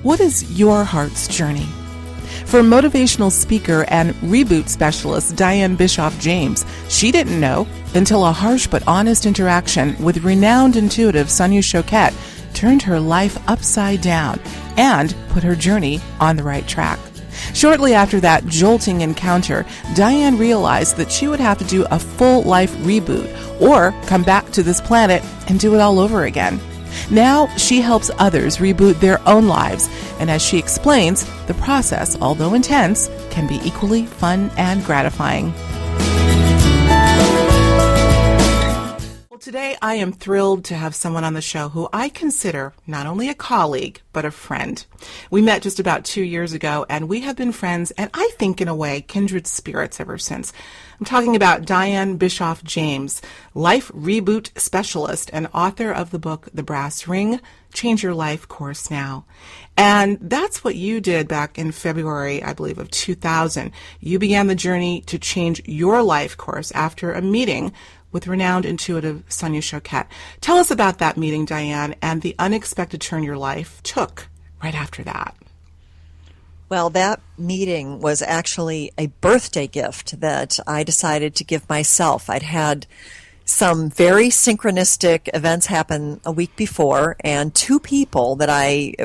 What is your heart's journey? For motivational speaker and reboot specialist Dianne Bischoff James, she didn't know until a harsh but honest interaction with renowned intuitive Sonya Choquette turned her life upside down and put her journey on the right track. Shortly after that jolting encounter, Dianne realized that she would have to do a full life reboot or come back to this planet and do it all over again. Now she helps others reboot their own lives, and as she explains, the process, although intense, can be equally fun and gratifying. Today, I am thrilled to have someone on the show who I consider not only a colleague, but a friend. We met just about 2 years ago, and we have been friends, and I think in a way, kindred spirits ever since. I'm talking about Dianne Bischoff James, life reboot specialist and author of the book, The Brass Ring, Change Your Life Course Now. And that's what you did back in February, I believe, of 2000. You began the journey to change your life course after a meeting with renowned intuitive Sonya Choquette. Tell us about that meeting, Dianne, and the unexpected turn your life took right after that. Well, that meeting was actually a birthday gift that I decided to give myself. I'd had some very synchronistic events happen a week before, and two people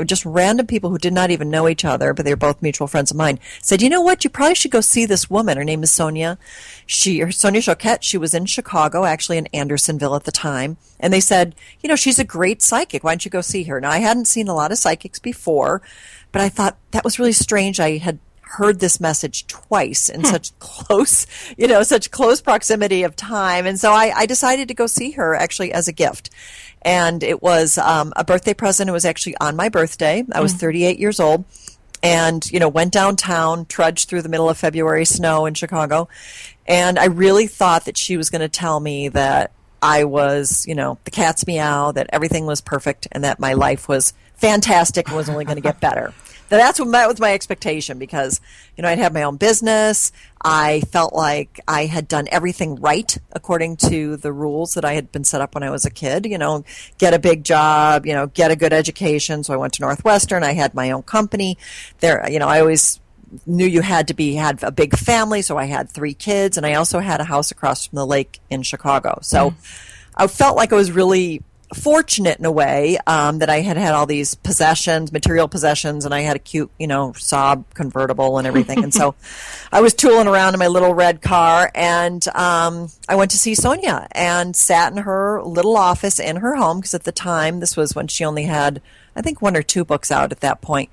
just random people who did not even know each other, but they were both mutual friends of mine, said, you know what, you probably should go see this woman. Her name is Sonya. Sonya Choquette, she was in Chicago, actually in Andersonville at the time, and they said, you know, she's a great psychic. Why don't you go see her? Now, I hadn't seen a lot of psychics before, but I thought that was really strange. I had heard this message twice in such close proximity of time. And so I decided to go see her actually as a gift. And it was a birthday present. It was actually on my birthday. I was 38 years old and, went downtown, trudged through the middle of February snow in Chicago. And I really thought that she was going to tell me that I was, the cat's meow, that everything was perfect and that my life was fantastic and was only going to get better. That was my expectation because, I'd had my own business. I felt like I had done everything right according to the rules that I had been set up when I was a kid. Get a big job, get a good education. So I went to Northwestern. I had my own company. There, I always knew you had a big family. So I had 3 kids, and I also had a house across from the lake in Chicago. So I felt like I was really fortunate in a way that I had all these material possessions, and I had a cute, Saab convertible and everything. And so I was tooling around in my little red car, and I went to see Sonya and sat in her little office in her home, because at the time, this was when she only had, I think, 1 or 2 books out at that point.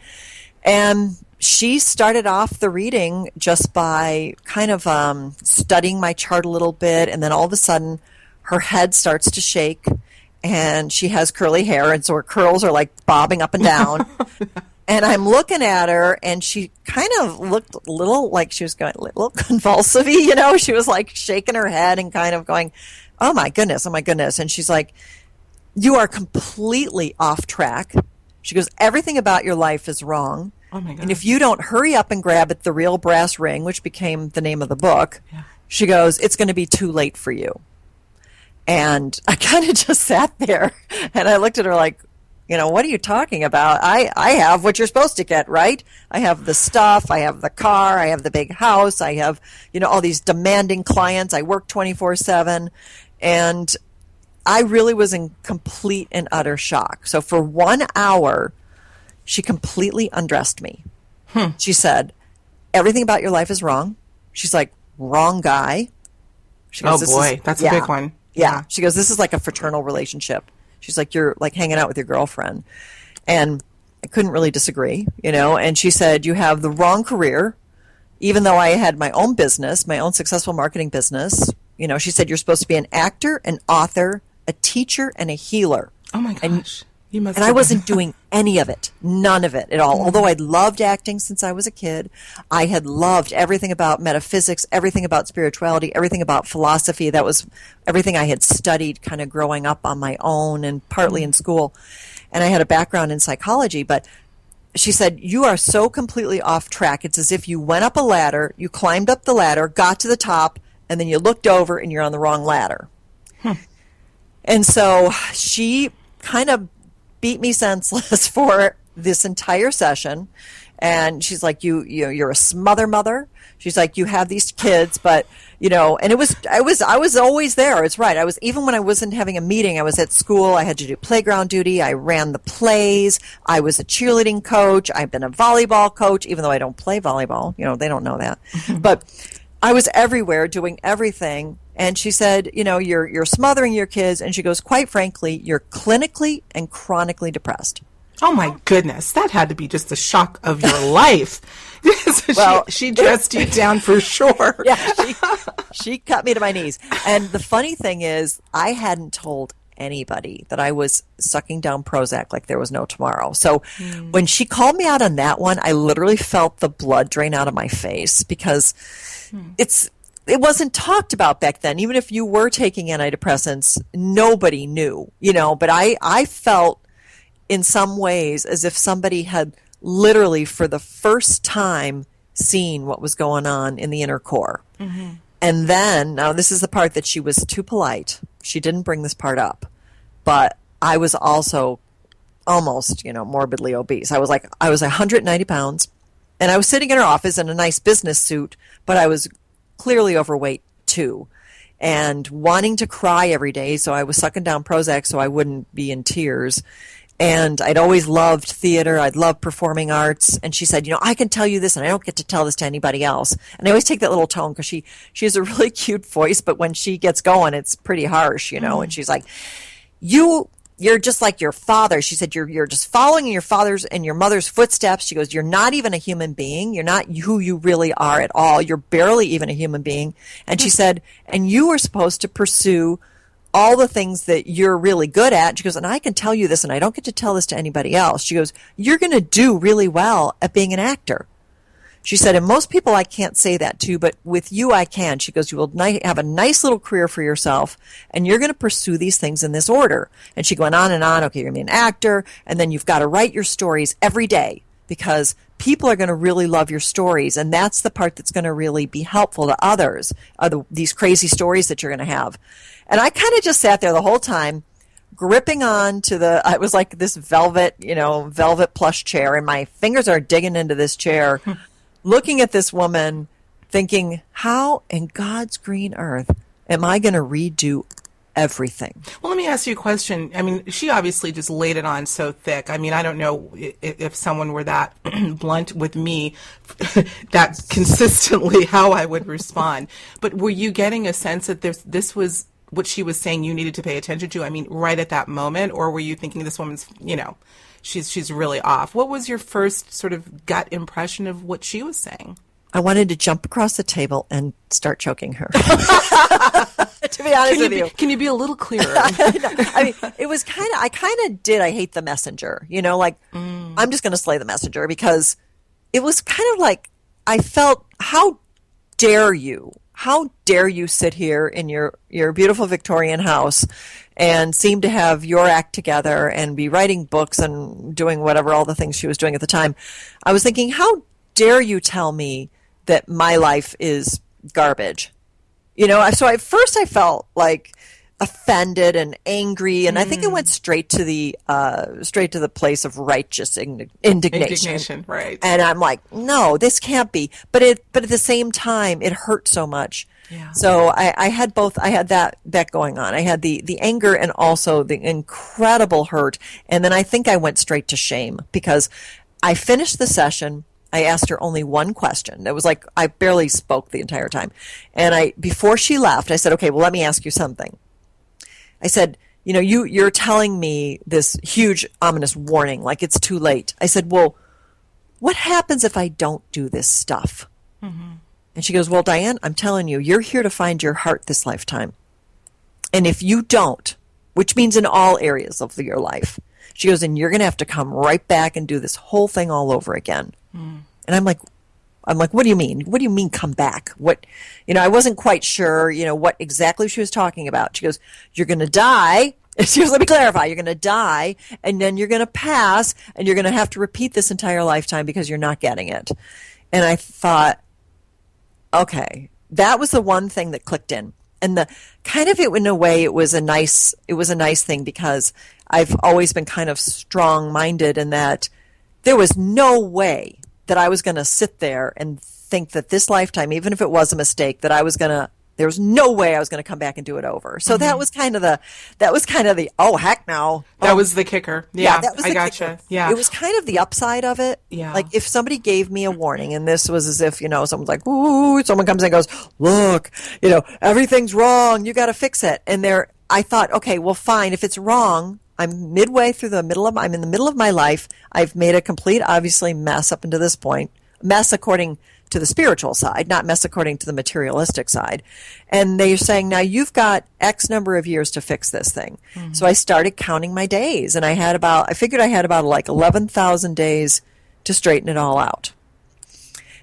And she started off the reading just by kind of studying my chart a little bit, and then all of a sudden her head starts to shake. And she has curly hair, and so her curls are like bobbing up and down. And I'm looking at her, and she kind of looked a little like she was going a little convulsive-y, She was like shaking her head and kind of going, oh my goodness. And she's like, you are completely off track. She goes, everything about your life is wrong. Oh my God. And if you don't hurry up and grab at the real brass ring, which became the name of the book, she goes, it's going to be too late for you. And I kind of just sat there, and I looked at her like, what are you talking about? I have what you're supposed to get, right? I have the stuff, I have the car, I have the big house, I have, all these demanding clients. I work 24/7, and I really was in complete and utter shock. So for 1 hour, she completely undressed me. She said, everything about your life is wrong. She's like, wrong guy. She goes, that's a big one. Yeah. She goes, this is like a fraternal relationship. She's like, you're like hanging out with your girlfriend. And I couldn't really disagree, And she said, you have the wrong career. Even though I had my own business, my own successful marketing business, she said, you're supposed to be an actor, an author, a teacher, and a healer. Oh my gosh. And I wasn't doing any of it, none of it at all. Although I'd loved acting since I was a kid, I had loved everything about metaphysics, everything about spirituality, everything about philosophy. That was everything I had studied kind of growing up on my own and partly in school. And I had a background in psychology, but she said, you are so completely off track. It's as if you went up a ladder, you climbed up the ladder, got to the top, and then you looked over and you're on the wrong ladder. And so she kind of beat me senseless for this entire session. And she's like, you're a smother mother. She's like, you have these kids, but and I was always there. It's right. Even when I wasn't having a meeting, I was at school. I had to do playground duty. I ran the plays. I was a cheerleading coach. I've been a volleyball coach, even though I don't play volleyball. They don't know that. But I was everywhere doing everything. And she said, you're smothering your kids. And she goes, quite frankly, you're clinically and chronically depressed. Oh my goodness, that had to be just the shock of your life. So well, she dressed you down for sure. Yeah, she cut me to my knees. And the funny thing is, I hadn't told anybody that I was sucking down Prozac like there was no tomorrow. So when she called me out on that one, I literally felt the blood drain out of my face because it wasn't talked about back then. Even if you were taking antidepressants, nobody knew, but I felt in some ways as if somebody had literally for the first time seen what was going on in the inner core. Mm-hmm. And then, now this is the part that she was too polite. She didn't bring this part up. But I was also almost, morbidly obese. I was 190 pounds, and I was sitting in her office in a nice business suit, but I was clearly overweight too. And wanting to cry every day, so I was sucking down Prozac so I wouldn't be in tears. And I'd always loved theater. I'd loved performing arts. And she said, I can tell you this, and I don't get to tell this to anybody else. And I always take that little tone because she has a really cute voice, but when she gets going, it's pretty harsh, And she's like, you're just like your father. She said, you're just following your father's and your mother's footsteps. She goes, you're not even a human being. You're not who you really are at all. You're barely even a human being. And she said, and you are supposed to pursue all the things that you're really good at. She goes, and I can tell you this, and I don't get to tell this to anybody else. She goes, you're going to do really well at being an actor. She said, and most people I can't say that to, but with you I can. She goes, you will have a nice little career for yourself, and you're going to pursue these things in this order. And she went on and on. Okay, you're going to be an actor, and then you've got to write your stories every day because people are going to really love your stories, and that's the part that's going to really be helpful to others, these crazy stories that you're going to have. And I kind of just sat there the whole time, gripping on to it was like this velvet plush chair, and my fingers are digging into this chair, looking at this woman, thinking, how in God's green earth am I going to redo everything? Well, let me ask you a question. I mean, she obviously just laid it on so thick. I mean, I don't know if someone were that blunt with me, that consistently how I would respond. But were you getting a sense that this was what she was saying you needed to pay attention to? I mean, right at that moment, or were you thinking this woman's, she's really off? What was your first sort of gut impression of what she was saying? I wanted to jump across the table and start choking her. To be honest with you. Can you be a little clearer? I mean, it was I I hate the messenger, I'm just going to slay the messenger, because it was kind of like, I felt, how dare you sit here in your beautiful Victorian house and seem to have your act together and be writing books and doing whatever, all the things she was doing at the time. I was thinking, how dare you tell me that my life is garbage? So at first I felt like offended and angry, and I think it went straight to the place of righteous indignation. Right. And I'm like, no, this can't be. But at the same time, it hurt so much. Yeah. So I had both. I had that going on. I had the anger and also the incredible hurt. And then I think I went straight to shame, because I finished the session. I asked her only one question. It was like I barely spoke the entire time. And before she left, I said, okay, well, let me ask you something. I said, you're telling me this huge ominous warning, like it's too late. I said, well, what happens if I don't do this stuff? Mm-hmm. And she goes, well, Dianne, I'm telling you, you're here to find your heart this lifetime. And if you don't, which means in all areas of your life, she goes, and you're going to have to come right back and do this whole thing all over again. Mm. And I'm like, what do you mean? What do you mean come back? What, I wasn't quite sure, what exactly she was talking about. She goes, you're going to die. She goes, let me clarify. You're going to die, and then you're going to pass, and you're going to have to repeat this entire lifetime because you're not getting it. And I thought, okay, that was the one thing that clicked in. And the kind of, it in a way, it was a nice thing, because I've always been kind of strong-minded in that there was no way that I was going to sit there and think that this lifetime, even if it was a mistake, there was no way I was going to come back and do it over. So that was kind of the, oh, heck no. That was the kicker. Yeah, that was the I gotcha. kicker. Yeah. It was kind of the upside of it. Yeah. Like if somebody gave me a warning, and this was as if, someone's like, ooh, someone comes in and goes, look, everything's wrong. You got to fix it. And I thought, okay, well, fine. If it's wrong, I'm in the middle of my life. I've made a complete, obviously, mess up until this point. Mess according to the spiritual side, not mess according to the materialistic side. And they're saying, now you've got X number of years to fix this thing. Mm-hmm. So I started counting my days, and I figured I had about like 11,000 days to straighten it all out.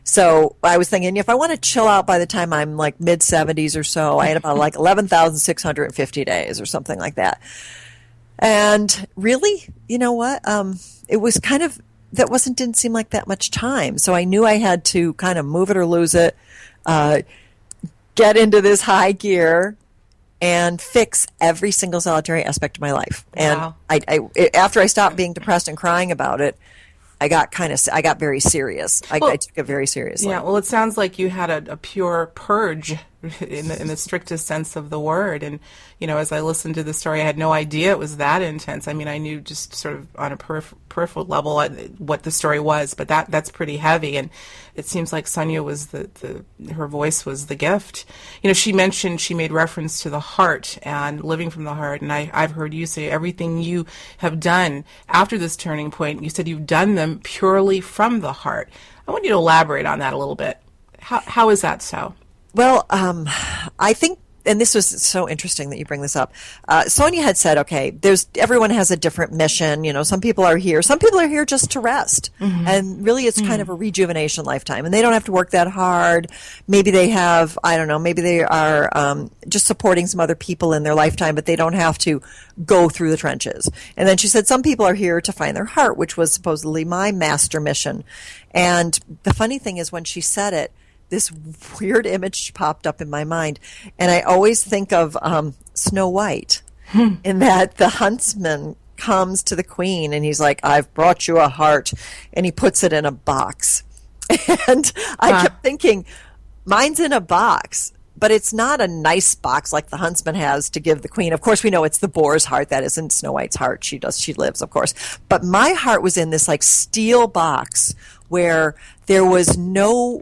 So I was thinking, if I want to chill out by the time I'm like mid 70s or so, I had about like 11,650 days or something like that. And really, you know what? It was kind of, didn't seem like that much time. So I knew I had to kind of move it or lose it, get into this high gear and fix every single solitary aspect of my life. Wow. And after I stopped being depressed and crying about it, I got very serious. I took it very seriously. Yeah, well, it sounds like you had a pure purge in the strictest sense of the word. And, as I listened to the story, I had no idea it was that intense. I mean, I knew just sort of on a peripheral level what the story was, but that's pretty heavy. And it seems like Sonya was her voice was the gift. She made reference to the heart and living from the heart. And I've heard you say everything you have done after this turning point, you said you've done them purely from the heart. I want you to elaborate on that a little bit. How is that so? Well, I think, and this was so interesting that you bring this up. Sonya had said, okay, everyone has a different mission. Some people are here just to rest. Mm-hmm. And really it's kind of a rejuvenation lifetime. And they don't have to work that hard. Maybe they have, I don't know, maybe they are just supporting some other people in their lifetime, but they don't have to go through the trenches. And then she said, some people are here to find their heart, which was supposedly my master mission. And the funny thing is when she said it, this weird image popped up in my mind. And I always think of Snow White, in that the huntsman comes to the queen and he's like, I've brought you a heart. And he puts it in a box. And I kept thinking, mine's in a box, but it's not a nice box like the huntsman has to give the queen. Of course, we know it's the boar's heart. That isn't Snow White's heart. She lives, of course. But my heart was in this like steel box where there was no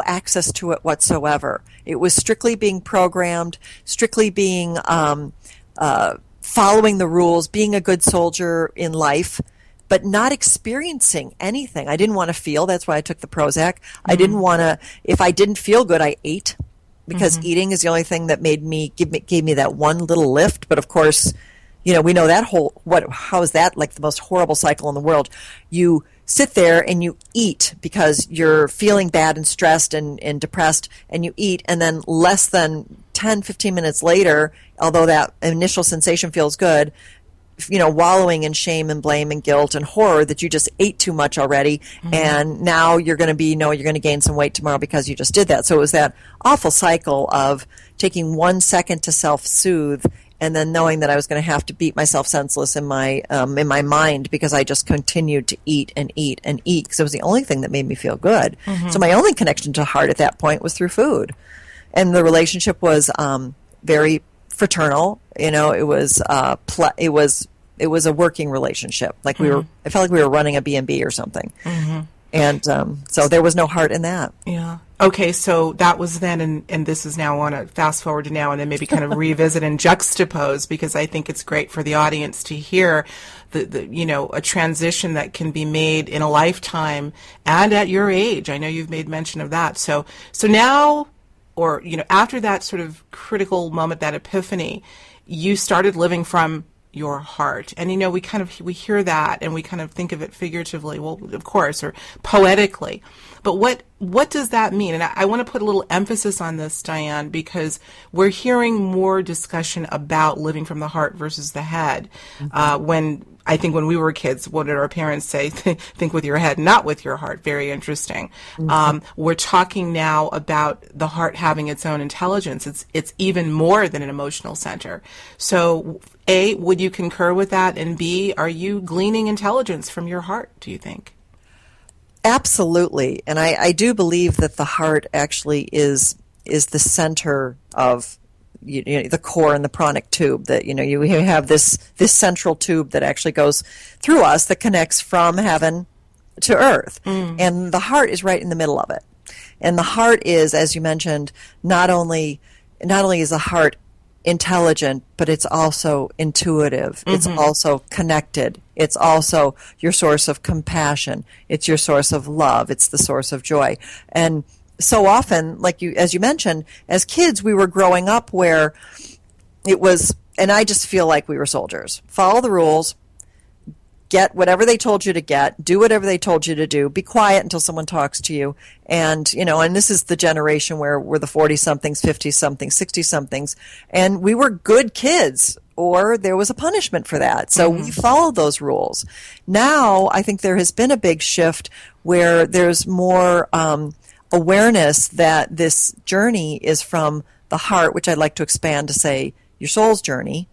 access to it whatsoever. It was strictly being programmed, strictly being following the rules, being a good soldier in life, but not experiencing anything. I didn't want to feel. That's why I took the Prozac. Mm-hmm. I didn't want to. If I didn't feel good, I ate, because eating is the only thing that gave me that one little lift. But of course, we know that how is that like the most horrible cycle in the world? You sit there and you eat because you're feeling bad and stressed and depressed, and you eat, and then less than 10, 15 minutes later, although that initial sensation feels good, wallowing in shame and blame and guilt and horror that you just ate too much already, and now you're going to gain some weight tomorrow because you just did that. So it was that awful cycle of taking 1 second to self-soothe, and then knowing that I was going to have to beat myself senseless in my mind because I just continued to eat and eat and eat, because it was the only thing that made me feel good. So my only connection to heart at that point was through food, and the relationship was very fraternal. It was a working relationship. Like I felt like we were running a B&B or something. And so there was no heart in that. Yeah. Okay, so that was then, and this is now. I want to fast forward to now and then maybe kind of revisit and juxtapose, because I think it's great for the audience to hear a transition that can be made in a lifetime and at your age. I know you've made mention of that. So now, or after that sort of critical moment, that epiphany, you started living from your heart. And we hear that and we kind of think of it figuratively, well, of course, or poetically. But what does that mean? And I want to put a little emphasis on this, Dianne, because we're hearing more discussion about living from the heart versus the head. When I think when we were kids, what did our parents say? Think with your head, not with your heart. Very interesting. We're talking now about the heart having its own intelligence. It's even more than an emotional center. So, A, would you concur with that? And B, are you gleaning intelligence from your heart, do you think? Absolutely. And I do believe that the heart actually is the center of the core and the pranic tube, that you have this central tube that actually goes through us, that connects from heaven to earth, and the heart is right in the middle of it. And the heart is, as you mentioned, not only is the heart intelligent, but it's also intuitive. It's also connected. It's also your source of compassion. It's your source of love. It's the source of joy. And so often, as you mentioned, as kids, we were growing up where it was, and I just feel like we were soldiers. Follow the rules, get whatever they told you to get, do whatever they told you to do, be quiet until someone talks to you. And, and this is the generation where we're the 40-somethings, 50-somethings, 60-somethings, and we were good kids, or there was a punishment for that. So we followed those rules. Now, I think there has been a big shift where there's more awareness that this journey is from the heart, which I'd like to expand to say your soul's journey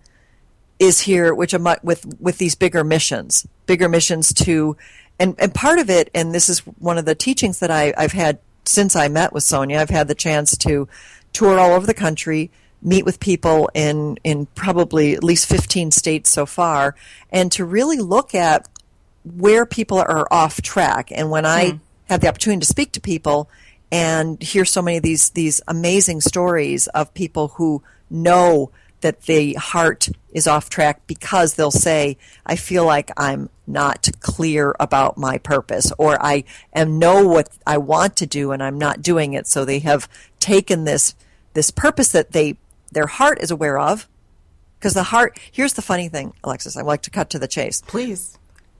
is here, which with these bigger missions to, and part of it, and this is one of the teachings that I've had since I met with Sonya. I've had the chance to tour all over the country, meet with people in probably at least 15 states so far, and to really look at where people are off track. And when I have the opportunity to speak to people and hear so many of these amazing stories of people who know that the heart is off track because they'll say, I feel like I'm not clear about my purpose, or I know what I want to do and I'm not doing it. So they have taken this purpose that their heart is aware of, because the heart, here's the funny thing, Alexis, I like to cut to the chase. Please.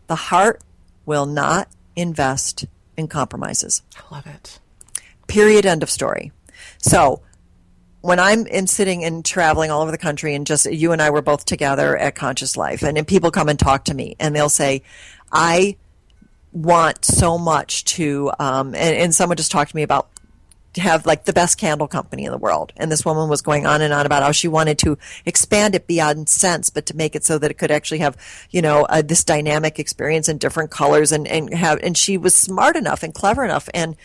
The heart will not invest in compromises. I love it. Period, end of story. So when I'm sitting and traveling all over the country, and just you and I were both together at Conscious Life, and people come and talk to me, and they'll say, I want so much to, and someone just talked to me about to have like the best candle company in the world. And this woman was going on and on about how she wanted to expand it beyond scents, but to make it so that it could actually have, this dynamic experience in different colors, and she was smart enough and clever enough and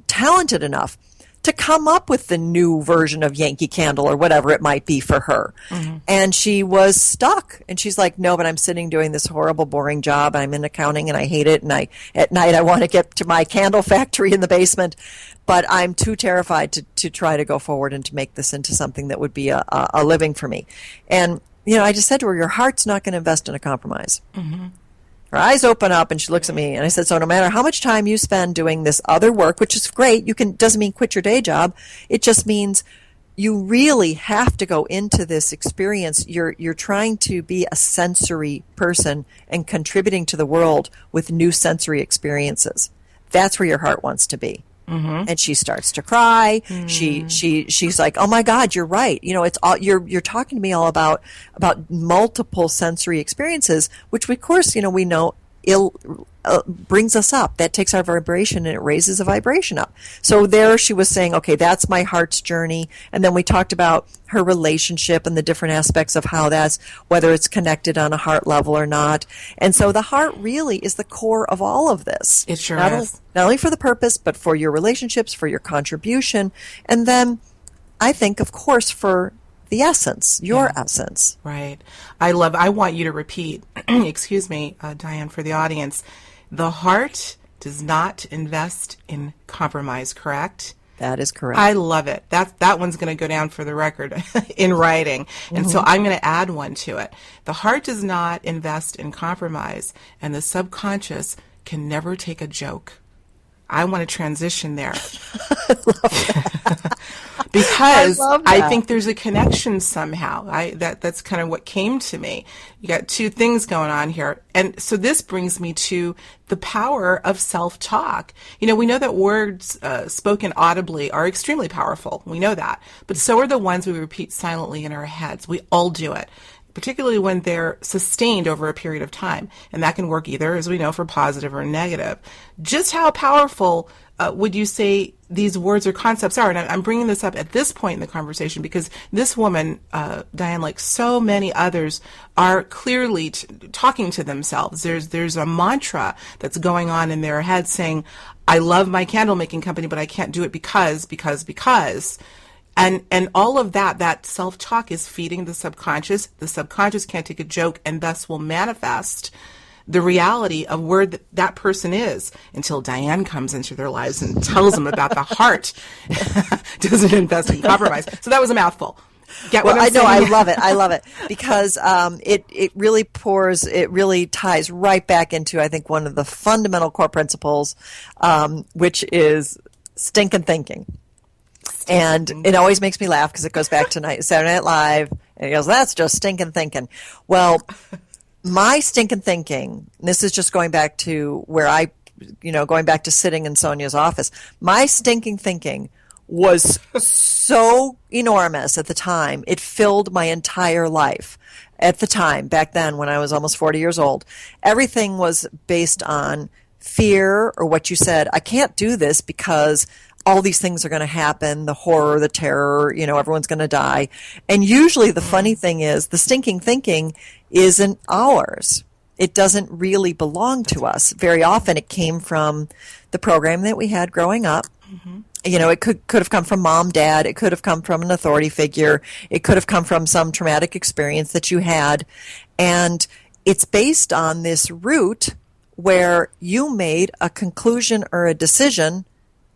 talented enough to come up with the new version of Yankee Candle or whatever it might be for her. And she was stuck. And she's like, no, but I'm sitting doing this horrible, boring job. I'm in accounting and I hate it. And at night I want to get to my candle factory in the basement. But I'm too terrified to try to go forward and to make this into something that would be a living for me. And, I just said to her, your heart's not going to invest in a compromise. Her eyes open up and she looks at me, and I said, so no matter how much time you spend doing this other work, which is great, doesn't mean quit your day job. It just means you really have to go into this experience. You're trying to be a sensory person and contributing to the world with new sensory experiences. That's where your heart wants to be. And she starts to cry. She's like, "Oh my God, you're right. It's all you're talking to me all about multiple sensory experiences, which of course, we know brings us up. That takes our vibration and it raises a vibration up." So there she was saying, okay, that's my heart's journey. And then we talked about her relationship and the different aspects of how that's, whether it's connected on a heart level or not. And so the heart really is the core of all of this. It sure is. Not only for the purpose, but for your relationships, for your contribution. And then I think, of course, for the essence, your essence. Right. I want you to repeat, excuse me, Dianne, for the audience. The heart does not invest in compromise, correct? That is correct. I love it. That one's going to go down for the record in writing. And so I'm going to add one to it. The heart does not invest in compromise, and the subconscious can never take a joke. I want to transition there. I love that. Because I think there's a connection somehow. That's kind of what came to me. You got two things going on here. And so this brings me to the power of self-talk. We know that words spoken audibly are extremely powerful. We know that. But so are the ones we repeat silently in our heads. We all do it. particularly when they're sustained over a period of time. And that can work either, as we know, for positive or negative. Just how powerful would you say these words or concepts are? And I'm bringing this up at this point in the conversation because this woman, Dianne, like so many others, are clearly talking to themselves. There's a mantra that's going on in their head saying, I love my candle making company, but I can't do it because. And all of that self-talk is feeding the subconscious. The subconscious can't take a joke and thus will manifest the reality of where that person is until Dianne comes into their lives and tells them about the heart doesn't invest in compromise. So that was a mouthful. Well, I know, I love it because it really ties right back into, I think, one of the fundamental core principles, which is stinking thinking. And it always makes me laugh because it goes back to Saturday Night Live, and he goes, that's just stinking thinking. Well, my stinking thinking, this is just going back to where going back to sitting in Sonya's office, my stinking thinking was so enormous at the time. It filled my entire life at the time, back then when I was almost 40 years old. Everything was based on fear, or what you said, I can't do this because all these things are going to happen, the horror, the terror, everyone's going to die. And usually the funny thing is the stinking thinking isn't ours. It doesn't really belong to us. Very often it came from the program that we had growing up. Mm-hmm. It could have come from mom, dad. It could have come from an authority figure. It could have come from some traumatic experience that you had. And it's based on this root where you made a conclusion or a decision,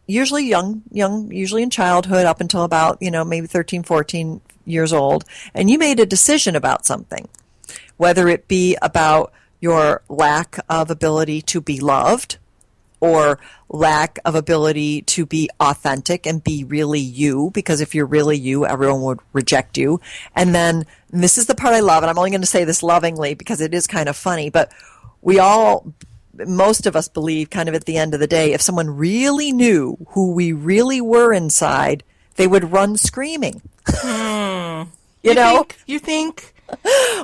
usually young, usually in childhood up until about, maybe 13, 14 years old, and you made a decision about something, whether it be about your lack of ability to be loved or lack of ability to be authentic and be really you, because if you're really you, everyone would reject you. And then, and this is the part I love, and I'm only going to say this lovingly because it is kind of funny, but most of us believe kind of at the end of the day, if someone really knew who we really were inside, they would run screaming. You think?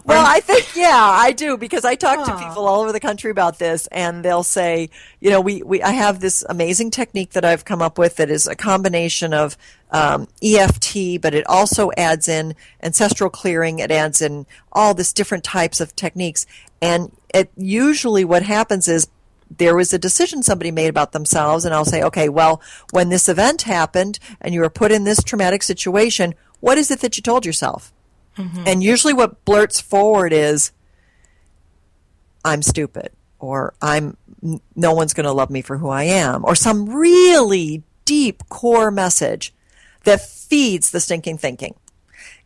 Well, I think, yeah, I do, because I talk to people all over the country about this, and they'll say, I have this amazing technique that I've come up with that is a combination of EFT, but it also adds in ancestral clearing, it adds in all this different types of techniques, and usually what happens is there was a decision somebody made about themselves, and I'll say, okay, well, when this event happened and you were put in this traumatic situation, what is it that you told yourself? Mm-hmm. And usually what blurts forward is, I'm stupid, or no one's going to love me for who I am, or some really deep core message that feeds the stinking thinking.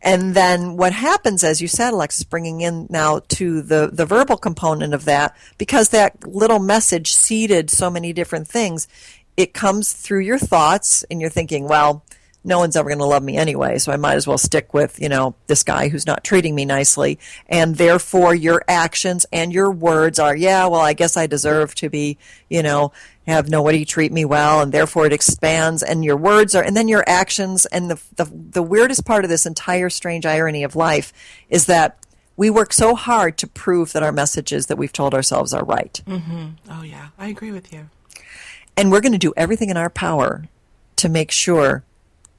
And then what happens, as you said, Alexis, bringing in now to the verbal component of that, because that little message seeded so many different things, it comes through your thoughts, and you're thinking, well, no one's ever going to love me anyway, so I might as well stick with, this guy who's not treating me nicely. And therefore your actions and your words are, yeah, well, I guess I deserve to be, have nobody treat me well, and therefore it expands, and your words are, and then your actions. And the weirdest part of this entire strange irony of life is that we work so hard to prove that our messages that we've told ourselves are right. Mm-hmm. Oh, yeah, I agree with you. And we're going to do everything in our power to make sure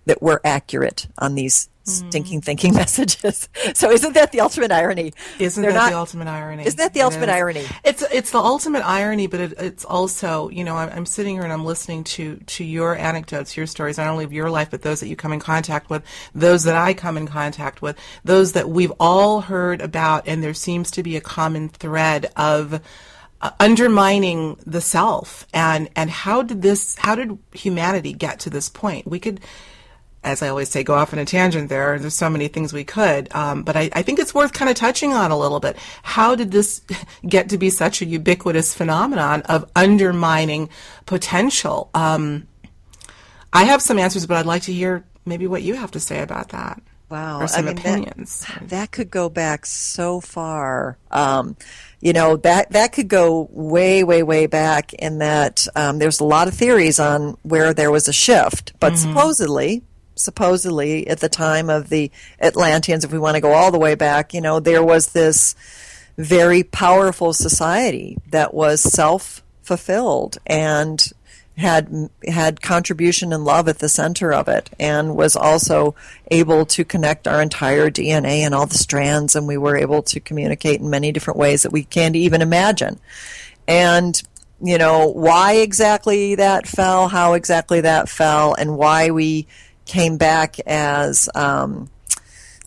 that we're accurate on these stinking thinking messages. So isn't that the ultimate irony? Isn't that the ultimate irony? Isn't that the ultimate irony? It's the ultimate irony, but it's also, I'm sitting here and I'm listening to your anecdotes, your stories, not only of your life, but those that you come in contact with, those that I come in contact with, those that we've all heard about, and there seems to be a common thread of undermining the self. And how did humanity get to this point? We could, as I always say, go off on a tangent there. There's so many things we could, but I think it's worth kind of touching on a little bit. How did this get to be such a ubiquitous phenomenon of undermining potential? I have some answers, but I'd like to hear maybe what you have to say about that. Wow. Or some opinions. That could go back so far. That could go way, way, way back in that there's a lot of theories on where there was a shift, but supposedly supposedly at the time of the Atlanteans, if we want to go all the way back, there was this very powerful society that was self-fulfilled and had contribution and love at the center of it, and was also able to connect our entire DNA and all the strands, and we were able to communicate in many different ways that we can't even imagine. And why exactly that fell, how exactly that fell, and why we came back as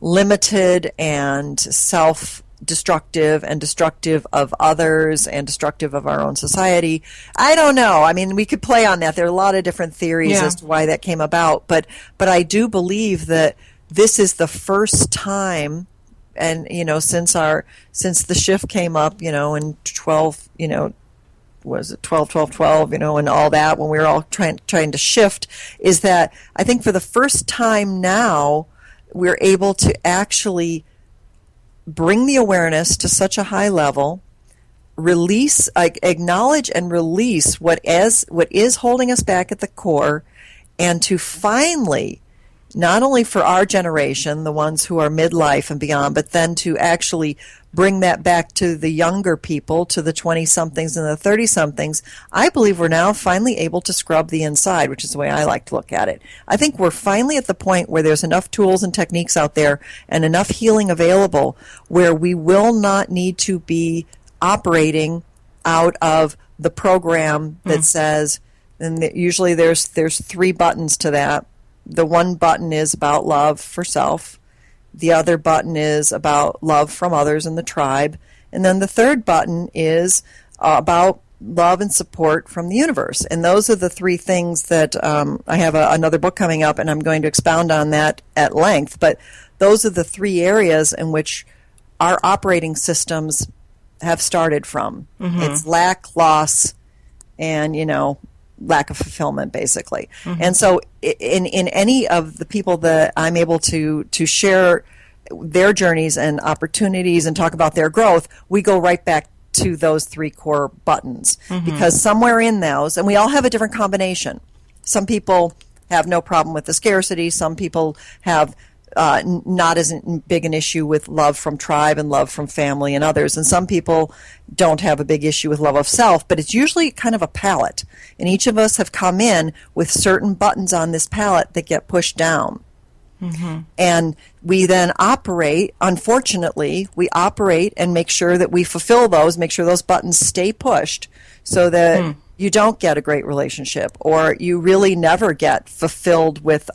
limited and self-destructive and destructive of others and destructive of our own society. I don't know. I mean, we could play on that. There are a lot of different theories as to why that came about, but I do believe that this is the first time, and since the shift came up, in 12, was it 12, 12, 12, and all that, when we were all trying to shift, is that I think for the first time now, we're able to actually bring the awareness to such a high level, acknowledge and release what is holding us back at the core, and to finally, not only for our generation, the ones who are midlife and beyond, but then to actually bring that back to the younger people, to the 20-somethings and the 30-somethings. I believe we're now finally able to scrub the inside, which is the way I like to look at it. I think we're finally at the point where there's enough tools and techniques out there and enough healing available where we will not need to be operating out of the program that says, and usually there's 3 buttons to that. The one button is about love for self. The other button is about love from others in the tribe. And then the third button is about love and support from the universe. And those are the 3 things that I have another book coming up, and I'm going to expound on that at length. But those are the 3 areas in which our operating systems have started from. It's lack, loss, and, lack of fulfillment, basically. And so in any of the people that I'm able to share their journeys and opportunities and talk about their growth, we go right back to those 3 core buttons. Because somewhere in those, and we all have a different combination. Some people have no problem with the scarcity. Some people have not as big an issue with love from tribe and love from family and others. And some people don't have a big issue with love of self, but it's usually kind of a palette. And each of us have come in with certain buttons on this palette that get pushed down. And we then operate, unfortunately, we operate and make sure that we fulfill those, make sure those buttons stay pushed so that you don't get a great relationship, or you really never get fulfilled with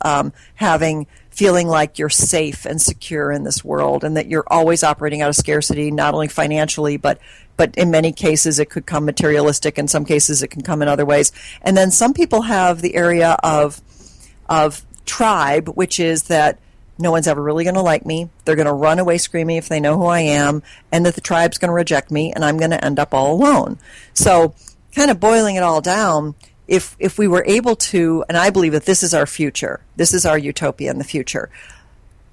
feeling like you're safe and secure in this world, and that you're always operating out of scarcity, not only financially, but in many cases it could come materialistic. In some cases it can come in other ways. And then some people have the area of tribe, which is that no one's ever really going to like me. They're going to run away screaming if they know who I am, and that the tribe's going to reject me, and I'm going to end up all alone. So kind of boiling it all down, if we were able to, and I believe that this is our future, this is our utopia in the future,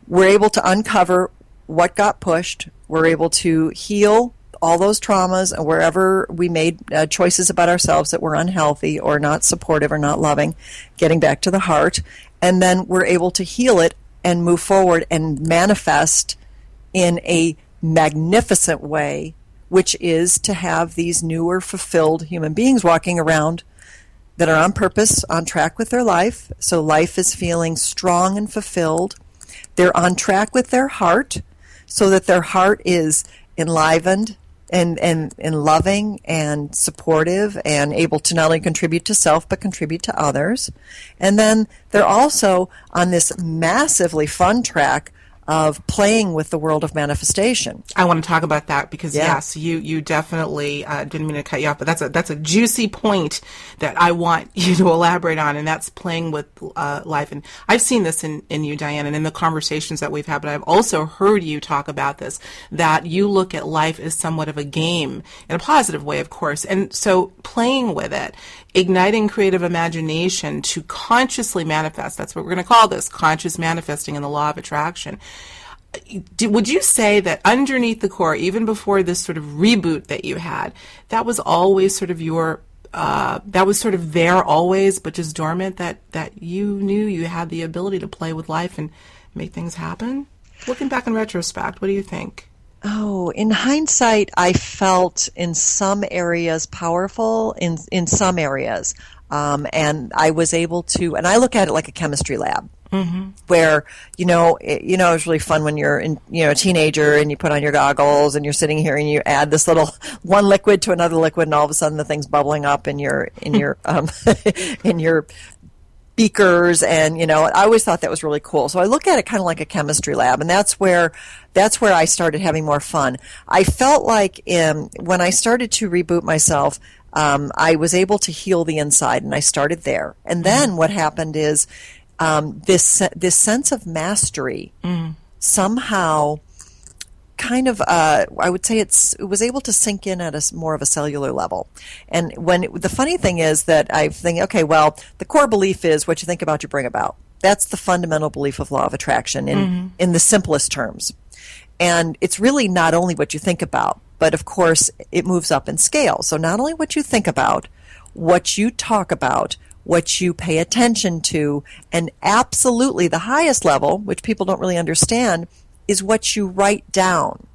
we're able to uncover what got pushed, we're able to heal all those traumas, and wherever we made choices about ourselves that were unhealthy or not supportive or not loving, getting back to the heart, and then we're able to heal it and move forward and manifest in a magnificent way, which is to have these newer, fulfilled human beings walking around that are on purpose, on track with their life. So life is feeling strong and fulfilled. They're on track with their heart, so that their heart is enlivened and loving and supportive and able to not only contribute to self but contribute to others. And then they're also on this massively fun track of playing with the world of manifestation. I want to talk about that because yes, you definitely didn't mean to cut you off, but that's a juicy point that I want you to elaborate on, and that's playing with life. And I've seen this in you, Dianne, and in the conversations that we've had, but I've also heard you talk about this, that you look at life as somewhat of a game in a positive way, of course. And so playing with it, igniting creative imagination to consciously manifest, that's what we're going to call this, conscious manifesting in the law of attraction. Would you say that underneath the core, even before this sort of reboot that you had, that was always sort of your that was sort of there always, but just dormant, that you knew you had the ability to play with life and make things happen? Looking back in retrospect, what do you think? Oh, in hindsight, I felt in some areas powerful, in some areas. And I was able to, and I look at it like a chemistry lab. Mm-hmm. Where, it's really fun when you're a teenager and you put on your goggles and you're sitting here and you add this little one liquid to another liquid and all of a sudden the thing's bubbling up in your in your beakers, and I always thought that was really cool. So I look at it kind of like a chemistry lab, and that's where I started having more fun. I felt like when I started to reboot myself, I was able to heal the inside, and I started there. And then what happened is this sense of mastery somehow kind of I would say it was able to sink in at more of a cellular level. And the funny thing is that I think, okay, well, the core belief is what you think about, you bring about. That's the fundamental belief of law of attraction in the simplest terms. And it's really not only what you think about, but of course it moves up in scale. So not only what you think about, what you talk about, what you pay attention to, and absolutely the highest level, which people don't really understand, is what you write down.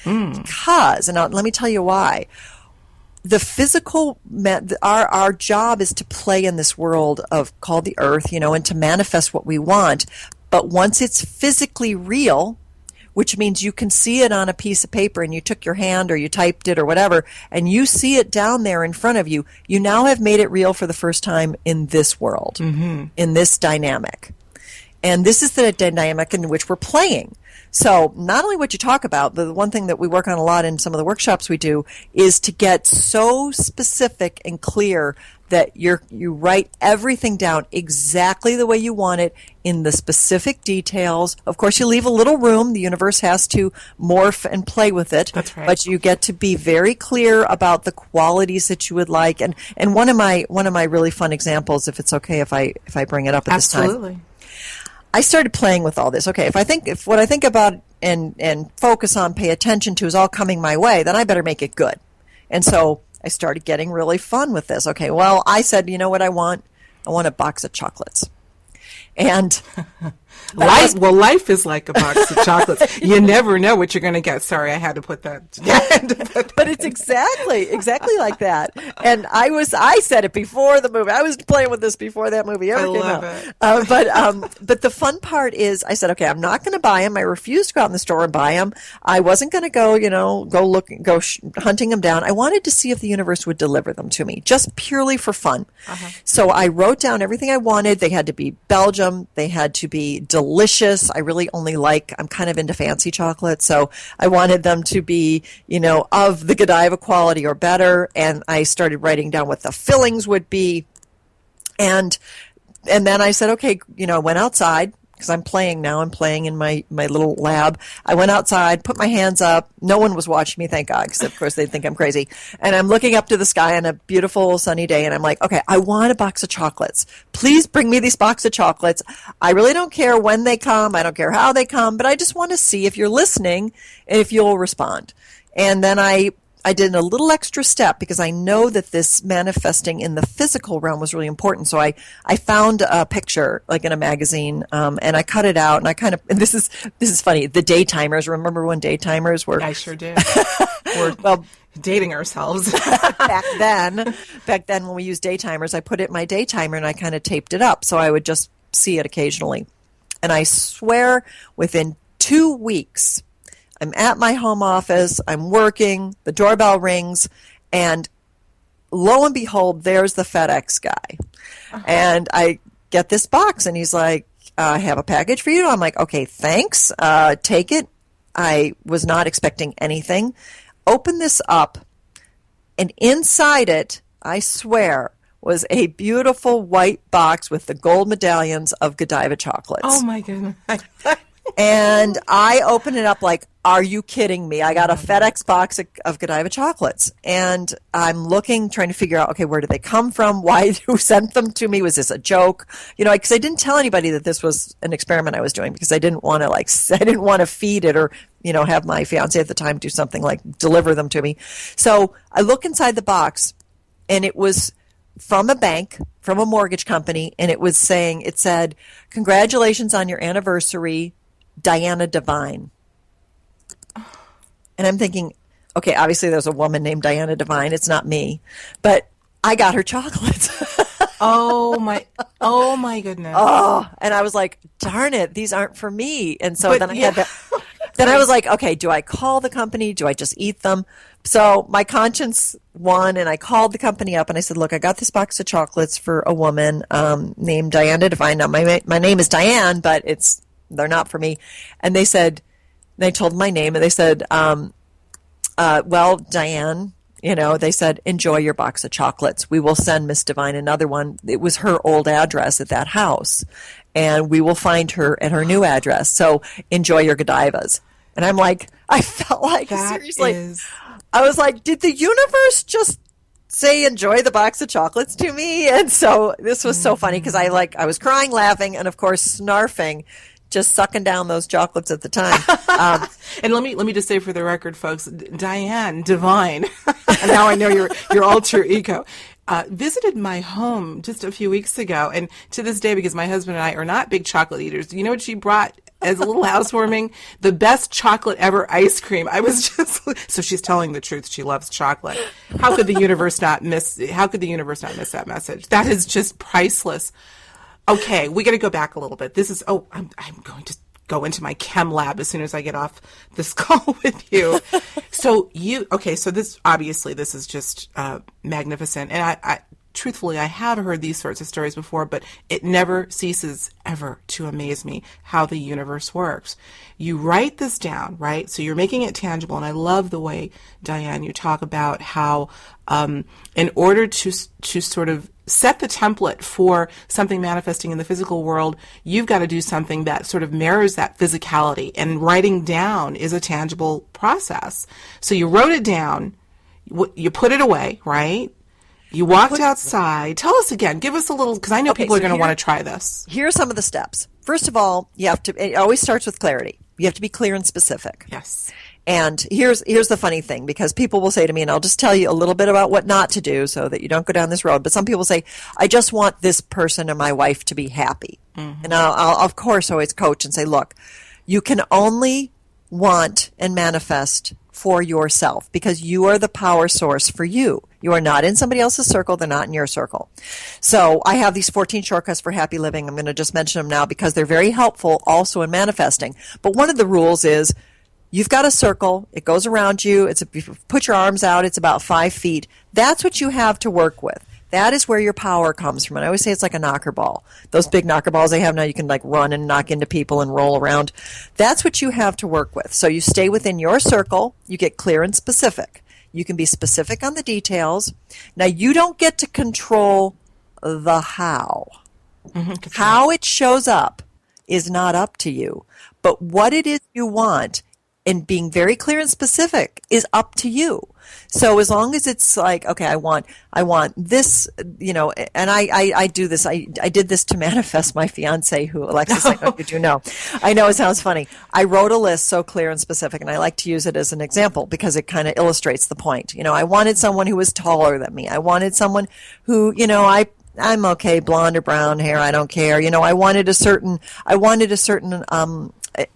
Because, and let me tell you why, the physical, our job is to play in this world called the earth, and to manifest what we want. But once it's physically real, which means you can see it on a piece of paper and you took your hand or you typed it or whatever, and you see it down there in front of you, you now have made it real for the first time in this world, in this dynamic. And this is the dynamic in which we're playing. So not only what you talk about, but the one thing that we work on a lot in some of the workshops we do is to get so specific and clear that you write everything down exactly the way you want it in the specific details. Of course, you leave a little room. The universe has to morph and play with it. That's right. But you get to be very clear about the qualities that you would like. And one of my really fun examples, if it's okay if I bring it up at this time. Absolutely. I started playing with all this. Okay, if what I think about and focus on, pay attention to is all coming my way, then I better make it good. And so I started getting really fun with this. Okay, well, I said, you know what I want? I want a box of chocolates. And life is like a box of chocolates. You never know what you're going to get. Sorry, I had to put that. But it's exactly like that. And I said it before the movie. I was playing with this before that movie ever came out. But the fun part is, I said, okay, I'm not going to buy them. I refused to go out in the store and buy them. I wasn't going to go hunting them down. I wanted to see if the universe would deliver them to me, just purely for fun. So I wrote down everything I wanted. They had to be Belgium. They had to be delicious. I really I'm kind of into fancy chocolate, so I wanted them to be, of the Godiva quality or better, and I started writing down what the fillings would be, and then I said, okay, I went outside, because I'm playing now. I'm playing in my little lab. I went outside, put my hands up. No one was watching me, thank God, because of course they'd think I'm crazy. And I'm looking up to the sky on a beautiful sunny day, and I'm like, okay, I want a box of chocolates. Please bring me these box of chocolates. I really don't care when they come. I don't care how they come, but I just want to see if you're listening and if you'll respond. And then I did a little extra step because I know that this manifesting in the physical realm was really important. So I found a picture like in a magazine, and I cut it out, and and this is funny. The day timers. Remember when day timers were? I sure did. We're dating ourselves. back then when we used day timers, I put it in my day timer and I kind of taped it up so I would just see it occasionally. And I swear within 2 weeks, I'm at my home office, I'm working, the doorbell rings, and lo and behold, there's the FedEx guy. And I get this box, and he's like, I have a package for you. I'm like, okay, thanks. Take it. I was not expecting anything. Open this up, and inside it, I swear, was a beautiful white box with the gold medallions of Godiva chocolates. Oh, my goodness. And I opened it up like, are you kidding me? I got a FedEx box of Godiva chocolates. And I'm looking, trying to figure out, okay, where did they come from? Who sent them to me? Was this a joke? Because I didn't tell anybody that this was an experiment I was doing, because I didn't want to feed it or, have my fiance at the time do something like deliver them to me. So I look inside the box, and it was from a bank, from a mortgage company, and it said, "Congratulations on your anniversary, Diana Divine." And I'm thinking, okay, obviously there's a woman named Diana Divine. It's not me, but I got her chocolates. Oh my goodness. Oh, and I was like, darn it, these aren't for me. And so then I was like, okay, do I call the company? Do I just eat them? So my conscience won, and I called the company up and I said, look, I got this box of chocolates for a woman named Diana Divine. Now my name is Diane, but they're not for me. And they told my name, and they said, well, Diane, they said, enjoy your box of chocolates. We will send Miss Divine another one. It was her old address at that house, and we will find her at her new address. So enjoy your Godivas. And I'm like, I felt like, seriously, I was like, did the universe just say enjoy the box of chocolates to me? And so this was so funny because I was crying, laughing, and of course snarfing, just sucking down those chocolates at the time. And let me just say for the record, folks, Diane Divine, and now I know your alter ego, visited my home just a few weeks ago, and to this day, because my husband and I are not big chocolate eaters, do you know what she brought as a little housewarming? The best chocolate ever ice cream. I was just so she's telling the truth. She loves chocolate. How could the universe not miss that message? That is just priceless. Okay, we got to go back a little bit. This is I'm going to go into my chem lab as soon as I get off this call with you. So this is just magnificent. And I truthfully, I have heard these sorts of stories before, but it never ceases ever to amaze me how the universe works. You write this down, right? So you're making it tangible. And I love the way, Diane, you talk about how in order to sort of set the template for something manifesting in the physical world, you've got to do something that sort of mirrors that physicality. And writing down is a tangible process. So you wrote it down, you put it away, right? You walked outside. Tell us again. Give us a little, because I know people are going to want to try this. Here are some of the steps. First of all, it always starts with clarity. You have to be clear and specific. Yes. And here's the funny thing, because people will say to me, and I'll just tell you a little bit about what not to do so that you don't go down this road. But some people say, I just want this person or my wife to be happy. Mm-hmm. And I'll of course always coach and say, look, you can only want and manifest for yourself, because you are the power source for you. You are not in somebody else's circle. They're not in your circle. So I have these 14 shortcuts for happy living. I'm going to just mention them now because they're very helpful also in manifesting. But one of the rules is you've got a circle. It goes around you. If you put your arms out, it's about 5 feet. That's what you have to work with. That is where your power comes from. And I always say it's like a knocker ball. Those big knocker balls they have now, you can like run and knock into people and roll around. That's what you have to work with. So you stay within your circle. You get clear and specific. You can be specific on the details. Now, you don't get to control the how. Mm-hmm, how it shows up is not up to you. But what it is you want, and being very clear and specific, is up to you. So as long as it's like, okay, I want this, and I do this. I did this to manifest my fiance, who Alexis, I know you do know. I know it sounds funny. I wrote a list so clear and specific, and I like to use it as an example because it kind of illustrates the point. I wanted someone who was taller than me. I wanted someone who, I'm okay, blonde or brown hair, I don't care. I wanted a certain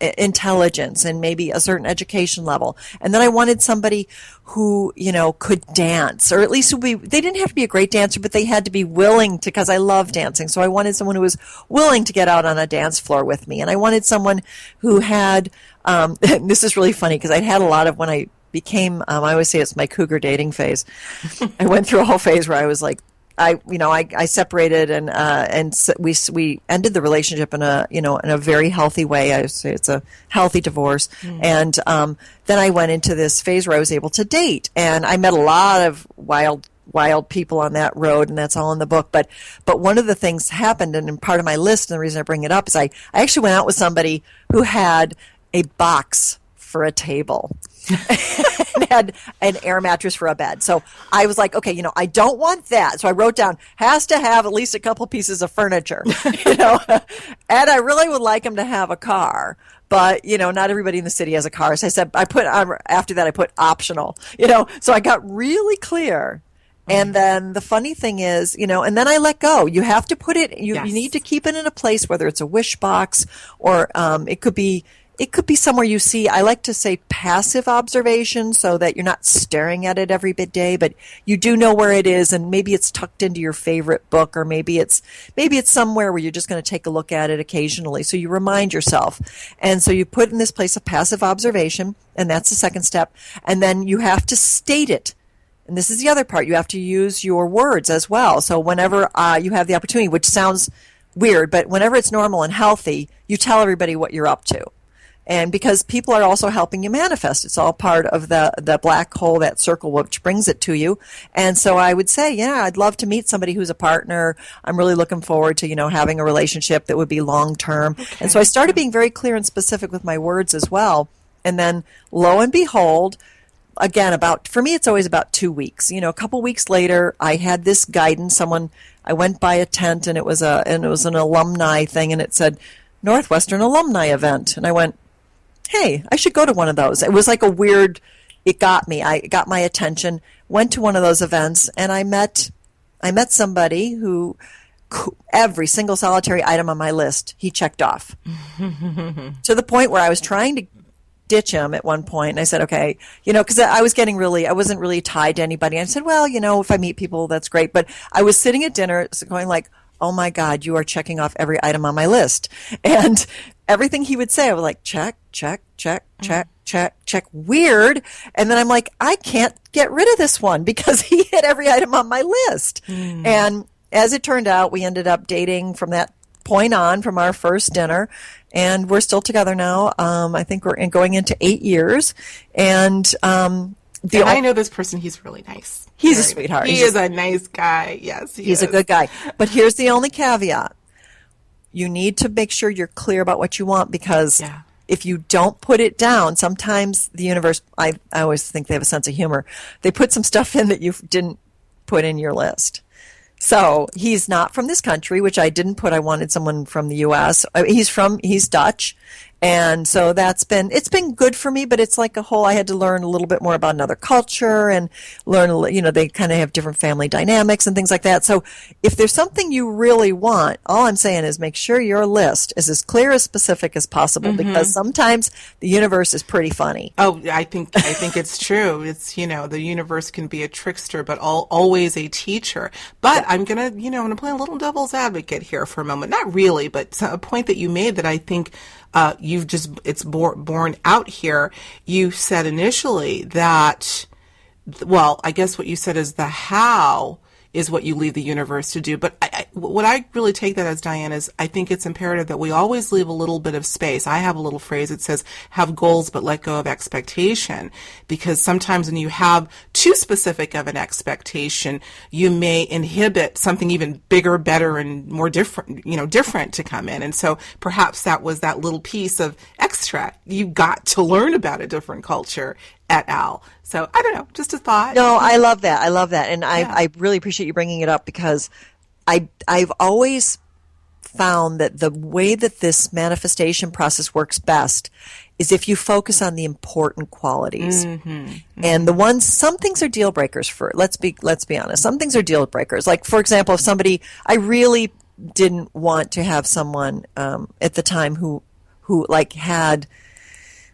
intelligence and maybe a certain education level. And then I wanted somebody who, could dance, or at least they didn't have to be a great dancer, but they had to be willing to, because I love dancing. So I wanted someone who was willing to get out on a dance floor with me. And I wanted someone who had, and this is really funny because I'd had a lot of, when I became, I always say it's my cougar dating phase. I went through a whole phase where I was like, I separated and we ended the relationship in a very healthy way. I would say it's a healthy divorce. Mm. And then I went into this phase where I was able to date, and I met a lot of wild people on that road, and that's all in the book. But one of the things happened, and in part of my list, and the reason I bring it up is I actually went out with somebody who had a box for a table. And had an air mattress for a bed. So I was like, okay, I don't want that. So I wrote down, has to have at least a couple pieces of furniture, and I really would like him to have a car. But, not everybody in the city has a car. So I said, after that, I put optional, so I got really clear. And then the funny thing is, and then I let go. You have to put it, you need to keep it in a place, whether it's a wish box or it could be somewhere you see. I like to say passive observation, so that you're not staring at it every day, but you do know where it is, and maybe it's tucked into your favorite book, or maybe it's somewhere where you're just going to take a look at it occasionally. So you remind yourself. And so you put in this place of passive observation, and that's the second step. And then you have to state it. And this is the other part. You have to use your words as well. So whenever you have the opportunity, which sounds weird, but whenever it's normal and healthy, you tell everybody what you're up to. And because people are also helping you manifest. It's all part of the black hole, that circle, which brings it to you. And so I would say, I'd love to meet somebody who's a partner. I'm really looking forward to, having a relationship that would be long term. Okay. And so I started being very clear and specific with my words as well. And then lo and behold, again, for me, it's always about 2 weeks. A couple weeks later, I had this guidance. I went by a tent, and it was an alumni thing, and it said Northwestern Alumni Event. And I went, hey, I should go to one of those. It was like it got me. It got my attention. Went to one of those events, and I met somebody who every single solitary item on my list, he checked off. To the point where I was trying to ditch him at one point, and I said, okay, because I wasn't really tied to anybody. And I said, well, if I meet people, that's great. But I was sitting at dinner going like, oh my God, you are checking off every item on my list. And everything he would say, I was like, check, check, check, check, check, check. Weird. And then I'm like, I can't get rid of this one because he hit every item on my list. And as it turned out, we ended up dating from that point on, from our first dinner. And we're still together now. I think we're going into 8 years. And I know this person. He's really nice. He's a sweetheart. He is a nice guy. Yes, he's a good guy. But here's the only caveat. You need to make sure you're clear about what you want, because if you don't put it down, sometimes the universe, I always think they have a sense of humor. They put some stuff in that you didn't put in your list. So he's not from this country, which I didn't put. I wanted someone from the U.S. He's Dutch. And so it's been good for me, but it's like I had to learn a little bit more about another culture and learn, they kind of have different family dynamics and things like that. So if there's something you really want, all I'm saying is make sure your list is as clear, as specific as possible, because sometimes the universe is pretty funny. Oh, I think it's true. It's, the universe can be a trickster, but always a teacher. But I'm going to play a little devil's advocate here for a moment. Not really, but a point that you made that I think it's borne out here. You said initially that, well, I guess what you said is the how is what you leave the universe to do. But what I really take that as, Dianne, is I think it's imperative that we always leave a little bit of space. I have a little phrase that says, have goals but let go of expectation. Because sometimes when you have too specific of an expectation, you may inhibit something even bigger, better, and more different to come in. And so perhaps that was that little piece of extra. You got to learn about a different culture et al. So I don't know, just a thought. No, I love that. And I really appreciate you bringing it up, because I've always found that the way that this manifestation process works best is if you focus on the important qualities. And some things are deal breakers for, let's be honest. Some things are deal breakers. Like, for example, if I really didn't want to have someone at the time who had,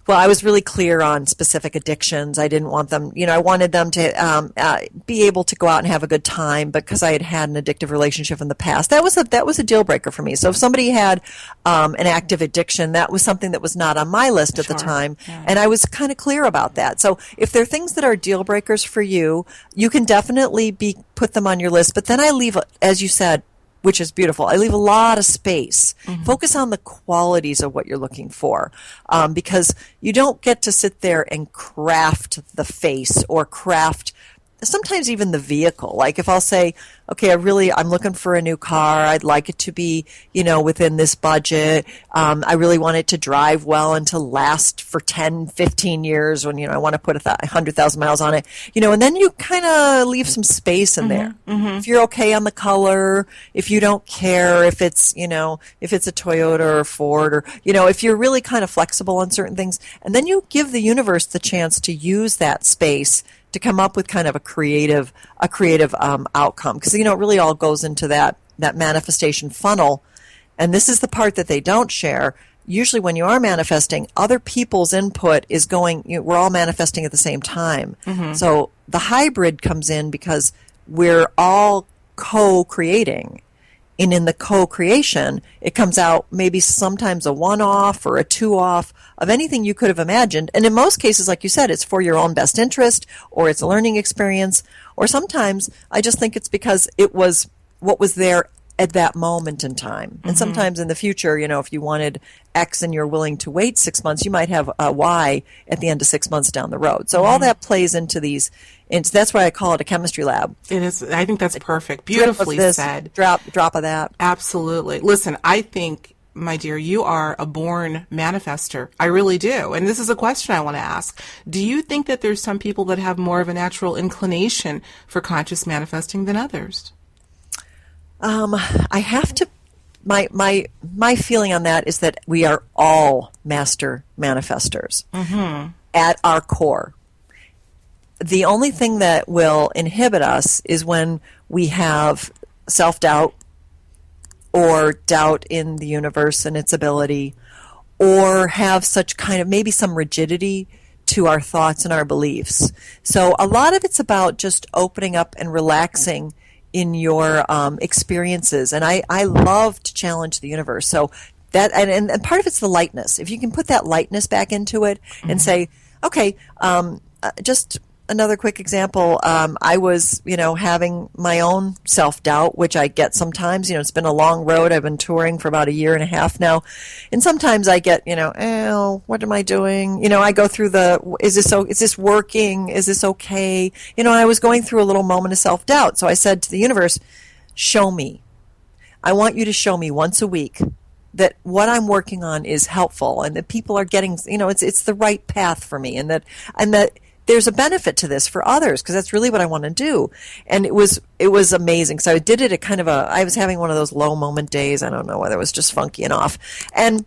well, I was really clear on specific addictions. I didn't want them, I wanted them to be able to go out and have a good time, because I had an addictive relationship in the past. That was a deal breaker for me. So if somebody had an active addiction, that was something that was not on my list at the time. Yeah. And I was kind of clear about that. So if there are things that are deal breakers for you, you can definitely put them on your list. But then I leave, as you said, which is beautiful, I leave a lot of space. Focus on the qualities of what you're looking for, because you don't get to sit there and craft the face or craft sometimes even the vehicle. Like if I'll say, okay, I'm looking for a new car. I'd like it to be, within this budget. I really want it to drive well and to last for 10, 15 years when, I want to put 100,000 miles on it, and then you kind of leave some space in there. If you're okay on the color, if you don't care if it's, if it's a Toyota or a Ford or, if you're really kind of flexible on certain things, and then you give the universe the chance to use that space to come up with kind of a creative outcome. Because, it really all goes into that manifestation funnel. And this is the part that they don't share. Usually when you are manifesting, other people's input is going, we're all manifesting at the same time. Mm-hmm. So the hybrid comes in because we're all co-creating. And in the co-creation, it comes out maybe sometimes a one-off or a two-off of anything you could have imagined. And in most cases, like you said, it's for your own best interest, or it's a learning experience, or sometimes I just think it's because it was what was there at that moment in time. And sometimes in the future, if you wanted X and you're willing to wait 6 months, you might have a Y at the end of 6 months down the road. So all that plays into these, and that's why I call it a chemistry lab. It is. I think that's perfect. Beautifully said. Drop of that. Absolutely. Listen, I think, my dear, you are a born manifester. I really do. And this is a question I want to ask. Do you think that there's some people that have more of a natural inclination for conscious manifesting than others? I have to. My feeling on that is that we are all master manifestors at our core. The only thing that will inhibit us is when we have self-doubt or doubt in the universe and its ability, or have such kind of maybe some rigidity to our thoughts and our beliefs. So a lot of it's about just opening up and relaxing in your experiences. And I love to challenge the universe. So that, and part of it's the lightness. If you can put that lightness back into it and say, okay, just another quick example. I was, having my own self-doubt, which I get sometimes. It's been a long road. I've been touring for about a year and a half now. And sometimes I get, what am I doing? I go through is this working? Is this okay? I was going through a little moment of self-doubt. So I said to the universe, show me. I want you to show me once a week that what I'm working on is helpful and that people are getting, it's the right path for me, and that there's a benefit to this for others, because that's really what I want to do. And it was amazing. So I did it at I was having one of those low moment days. I don't know whether it was just funky and off. And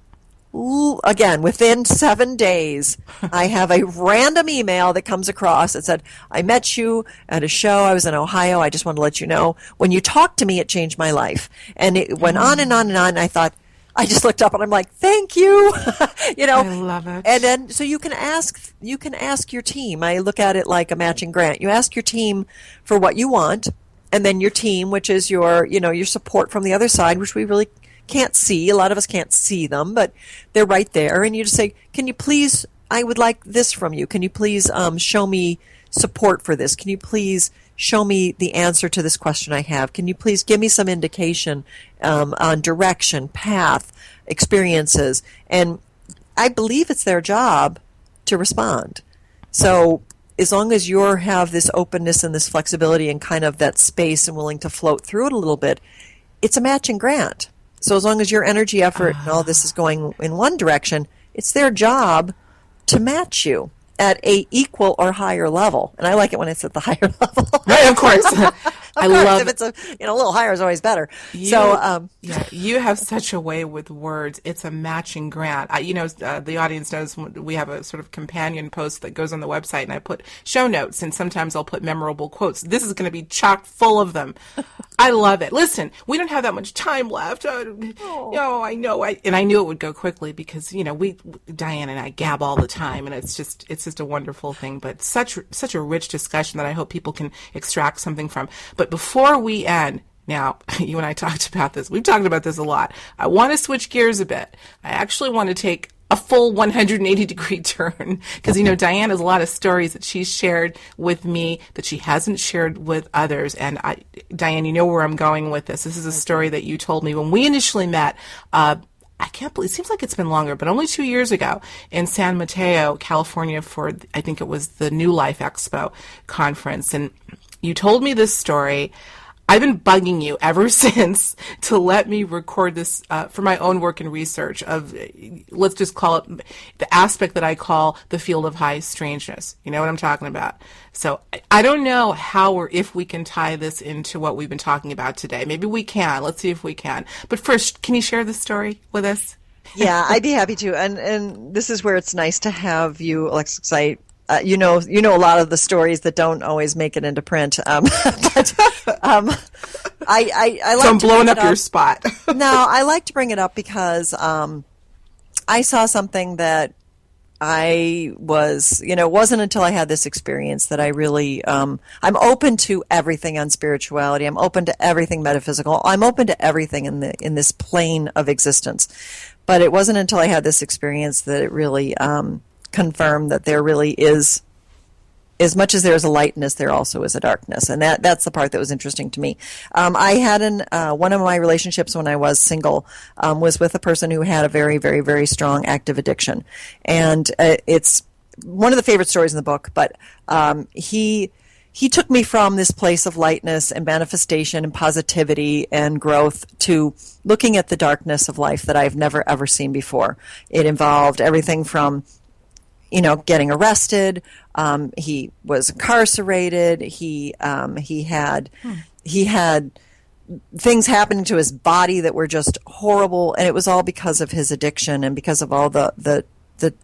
again, within 7 days, I have a random email that comes across that said, I met you at a show. I was in Ohio. I just wanted to let you know, when you talked to me, it changed my life. And it went on and on and on. And I thought, I just looked up and I'm like, thank you. I love it. And then, so you can ask your team. I look at it like a matching grant. You ask your team for what you want, and then your team, which is your support from the other side, which we really can't see. A lot of us can't see them, but they're right there. And you just say, can you please, I would like this from you. Can you please show me support for this? Can you please show me the answer to this question I have? Can you please give me some indication on direction, path, experiences? And I believe it's their job to respond. So as long as you have this openness and this flexibility and kind of that space and willing to float through it a little bit, it's a matching grant. So as long as your energy, effort, and all this is going in one direction, it's their job to match you at a equal or higher level. And I like it when it's at the higher level. Right, of course. I love if it's a little higher is always better. You have such a way with words. It's a matching grant. The audience knows we have a sort of companion post that goes on the website, and I put show notes, and sometimes I'll put memorable quotes. This is going to be chock full of them. I love it. Listen, we don't have that much time left. I know. And I knew it would go quickly because Dianne and I gab all the time, and it's just a wonderful thing. But such a rich discussion that I hope people can extract something from. But before we end, now, you and I talked about this. We've talked about this a lot. I want to switch gears a bit. I actually want to take a full 180-degree turn because, Dianne has a lot of stories that she's shared with me that she hasn't shared with others. And Dianne, you know where I'm going with this. This is a story that you told me when we initially met. I can't believe, it seems like it's been longer, but only 2 years ago in San Mateo, California for, I think it was the New Life Expo conference. And you told me this story. I've been bugging you ever since to let me record this for my own work and research of, let's just call it the aspect that I call the field of high strangeness. You know what I'm talking about? So I don't know how or if we can tie this into what we've been talking about today. Maybe we can. Let's see if we can. But first, can you share the story with us? Yeah, I'd be happy to. And this is where it's nice to have you, Alexis. a lot of the stories that don't always make it into print. But I like So I'm to blowing bring up it your spot. No, I like to bring it up because I saw something that I was, it wasn't until I had this experience that I really, I'm open to everything on spirituality. I'm open to everything metaphysical. I'm open to everything in this plane of existence. But it wasn't until I had this experience that it really confirmed that there really is, as much as there's a lightness, there also is a darkness, and that's the part that was interesting to me. I had one of my relationships when I was single was with a person who had a very, very, very strong active addiction, and it's one of the favorite stories in the book. But he took me from this place of lightness and manifestation and positivity and growth to looking at the darkness of life that I've never ever seen before. It involved everything from getting arrested. He was incarcerated. He had things happening to his body that were just horrible, and it was all because of his addiction and because of all the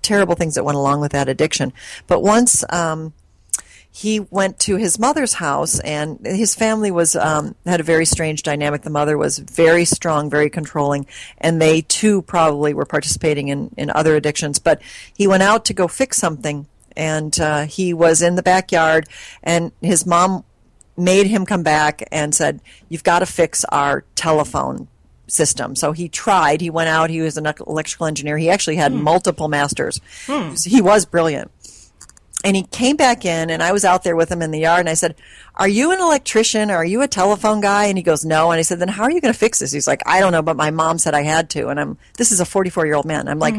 terrible things that went along with that addiction. But once he went to his mother's house, and his family was had a very strange dynamic. The mother was very strong, very controlling, and they too probably were participating in other addictions. But he went out to go fix something, and he was in the backyard, and his mom made him come back and said, "You've got to fix our telephone system." So he tried. He went out. He was an electrical engineer. He actually had multiple masters. He was brilliant. And he came back in, and I was out there with him in the yard, and I said, "Are you an electrician? Or are you a telephone guy?" And he goes, "No." And I said, "Then how are you going to fix this?" He's like, "I don't know, but my mom said I had to." And this is a 44-year-old man. I'm like,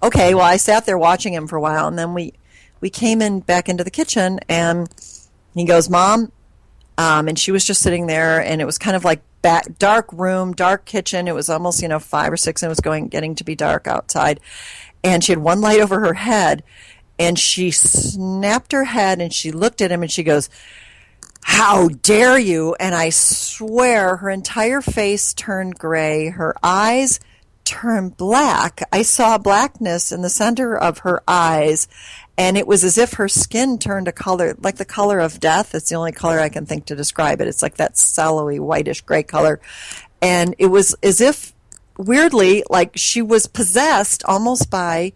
okay, well, I sat there watching him for a while, and then we came back into the kitchen, and he goes, "Mom," and she was just sitting there, and it was kind of like dark room, dark kitchen. It was almost 5 or 6, and it was getting to be dark outside, and she had one light over her head. And she snapped her head, and she looked at him, and she goes, "How dare you?" And I swear her entire face turned gray. Her eyes turned black. I saw blackness in the center of her eyes, and it was as if her skin turned a color, like the color of death. It's the only color I can think to describe it. It's like that sallowy, whitish gray color. And it was as if, weirdly, like she was possessed almost by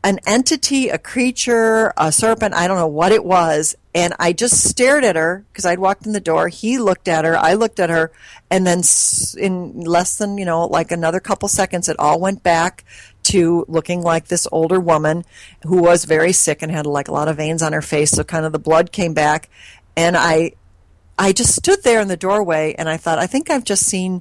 an entity, a creature, a serpent, I don't know what it was, and I just stared at her because I'd walked in the door. He looked at her, I looked at her, and then in less than, like another couple seconds, it all went back to looking like this older woman who was very sick and had like a lot of veins on her face, so kind of the blood came back, and I just stood there in the doorway, and I thought, I think I've just seen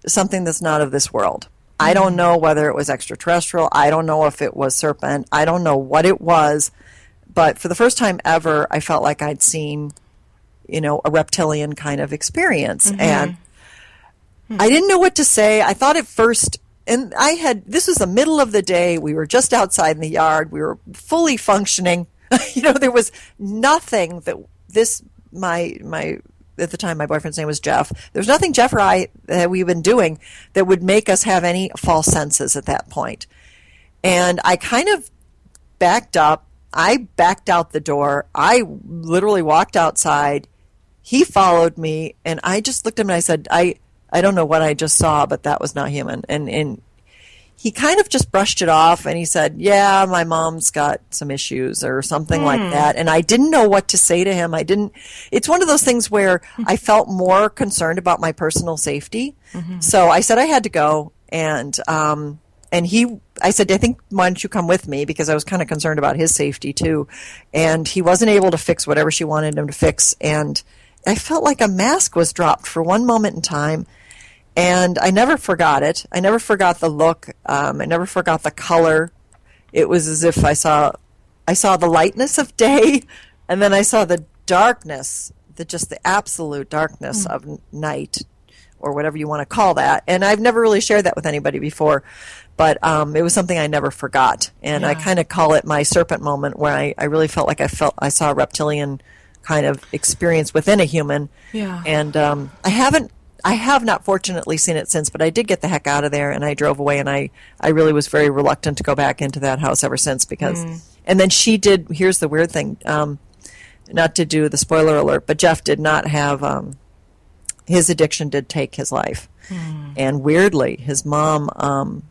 something that's not of this world. I don't know whether it was extraterrestrial. I don't know if it was serpent. I don't know what it was. But for the first time ever, I felt like I'd seen, a reptilian kind of experience. And I didn't know what to say. I thought at first, and this was the middle of the day. We were just outside in the yard. We were fully functioning. There was nothing that at the time, my boyfriend's name was Jeff. There was nothing Jeff or I that we've been doing that would make us have any false senses at that point. And I kind of backed up. I backed out the door. I literally walked outside. He followed me, and I just looked at him and I said, I don't know what I just saw, but that was not human. And he kind of just brushed it off, and he said, "Yeah, my mom's got some issues," or something like that. And I didn't know what to say to him. It's one of those things where I felt more concerned about my personal safety. So I said I had to go, and I said, "I think, why don't you come with me?" Because I was kind of concerned about his safety too. And he wasn't able to fix whatever she wanted him to fix. And I felt like a mask was dropped for one moment in time. And I never forgot it. I never forgot the look. I never forgot the color. It was as if I saw the lightness of day, and then I saw the darkness, just the absolute darkness of night, or whatever you want to call that. And I've never really shared that with anybody before, but it was something I never forgot. And I kind of call it my serpent moment, where I really felt like I saw a reptilian kind of experience within a human. Yeah. And I have not fortunately seen it since, but I did get the heck out of there, and I drove away, and I really was very reluctant to go back into that house ever since, because And then she did, here's the weird thing, not to do the spoiler alert, but Jeff did not have, his addiction did take his life. And weirdly, his mom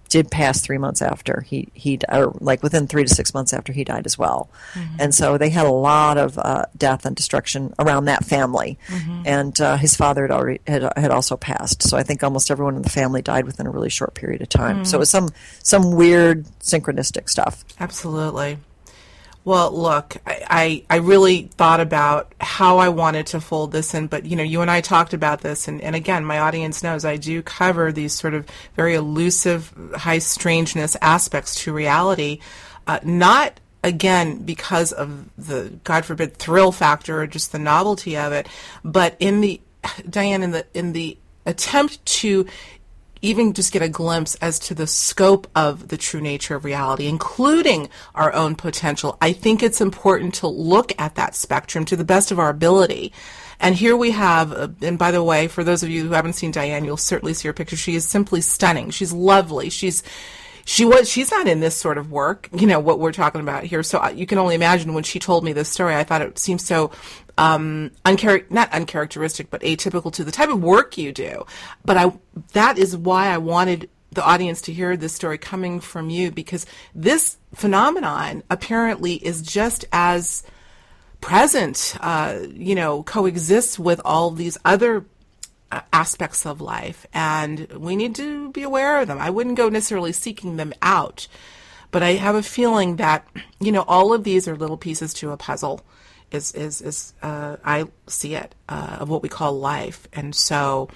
did pass 3 months after he or like within 3 to 6 months after he died as well. And so they had a lot of death and destruction around that family. And his father had also passed. So I think almost everyone in the family died within a really short period of time. So it was some weird synchronistic stuff. Absolutely. Well, look, I really thought about how I wanted to fold this in, but, you and I talked about this, and again, my audience knows I do cover these sort of very elusive, high strangeness aspects to reality, not, again, because of the, God forbid, thrill factor or just the novelty of it, but Dianne, in the attempt to even just get a glimpse as to the scope of the true nature of reality, including our own potential. I think it's important to look at that spectrum to the best of our ability. And here we have, and by the way, for those of you who haven't seen Dianne, you'll certainly see her picture. She is simply stunning. She's lovely. She's not in this sort of work, what we're talking about here. So you can only imagine when she told me this story, I thought it seemed so not uncharacteristic, but atypical to the type of work you do. But that is why I wanted the audience to hear this story coming from you, because this phenomenon apparently is just as present, coexists with all these other aspects of life, and we need to be aware of them. I wouldn't go necessarily seeking them out, but I have a feeling that, all of these are little pieces to a puzzle. I see it, of what we call life. And so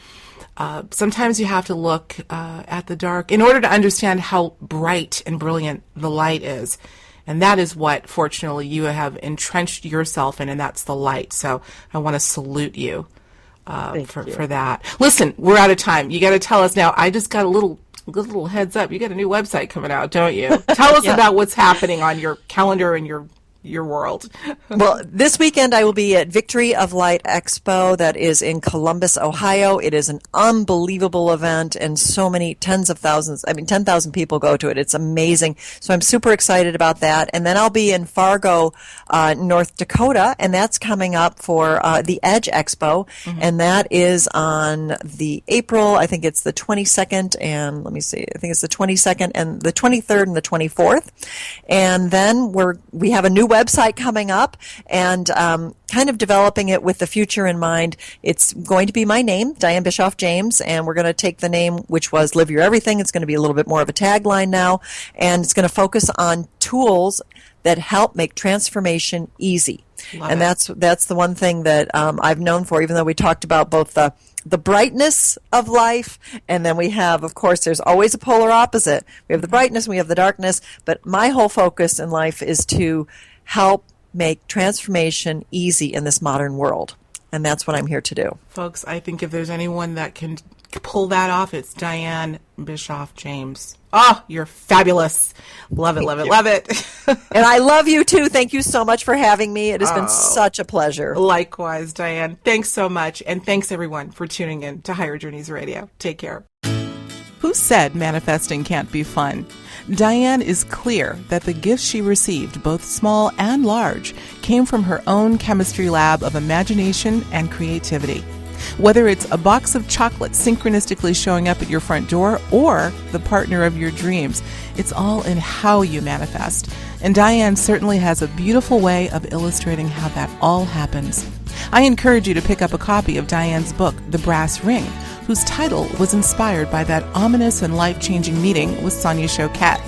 sometimes you have to look at the dark in order to understand how bright and brilliant the light is. And that is what, fortunately, you have entrenched yourself in, and that's the light. So I want to salute you for that. Listen, we're out of time. You got to tell us now. I just got a little heads up. You got a new website coming out, don't you? Tell us about what's happening on your calendar and your world. Well, this weekend I will be at Victory of Light Expo. That is in Columbus, Ohio. It is an unbelievable event, and so many 10,000 people go to it. It's amazing. So I'm super excited about that. And then I'll be in Fargo, North Dakota, and that's coming up for the Edge Expo. And that is on the April, I think it's the 22nd, and let me see, I think it's the 22nd and the 23rd and the 24th. And then we have a new website coming up, and kind of developing it with the future in mind. It's going to be my name, Dianne Bischoff James, and we're going to take the name, which was Live Your Everything. It's going to be a little bit more of a tagline now, and it's going to focus on tools that help make transformation easy. And that's the one thing that I've known for, even though we talked about both the brightness of life, and then we have, of course, there's always a polar opposite. We have the brightness and we have the darkness, but my whole focus in life is to help make transformation easy in this modern world. And that's what I'm here to do. Folks, I think if there's anyone that can pull that off, it's Dianne Bischoff James. Oh, you're fabulous. Love it, love it, love it. And I love you too. Thank you so much for having me. It has been such a pleasure. Likewise, Dianne. Thanks so much. And thanks everyone for tuning in to Higher Journeys Radio. Take care. Who said manifesting can't be fun? Dianne is clear that the gifts she received, both small and large, came from her own chemistry lab of imagination and creativity. Whether it's a box of chocolate synchronistically showing up at your front door or the partner of your dreams, it's all in how you manifest. And Dianne certainly has a beautiful way of illustrating how that all happens. I encourage you to pick up a copy of Dianne's book, The Brass Ring, whose title was inspired by that ominous and life-changing meeting with Sonya Choquette.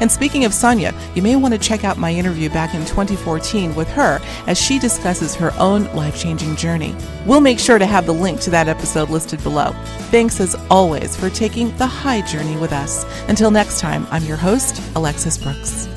And speaking of Sonya, you may want to check out my interview back in 2014 with her as she discusses her own life-changing journey. We'll make sure to have the link to that episode listed below. Thanks as always for taking the high journey with us. Until next time, I'm your host, Alexis Brooks.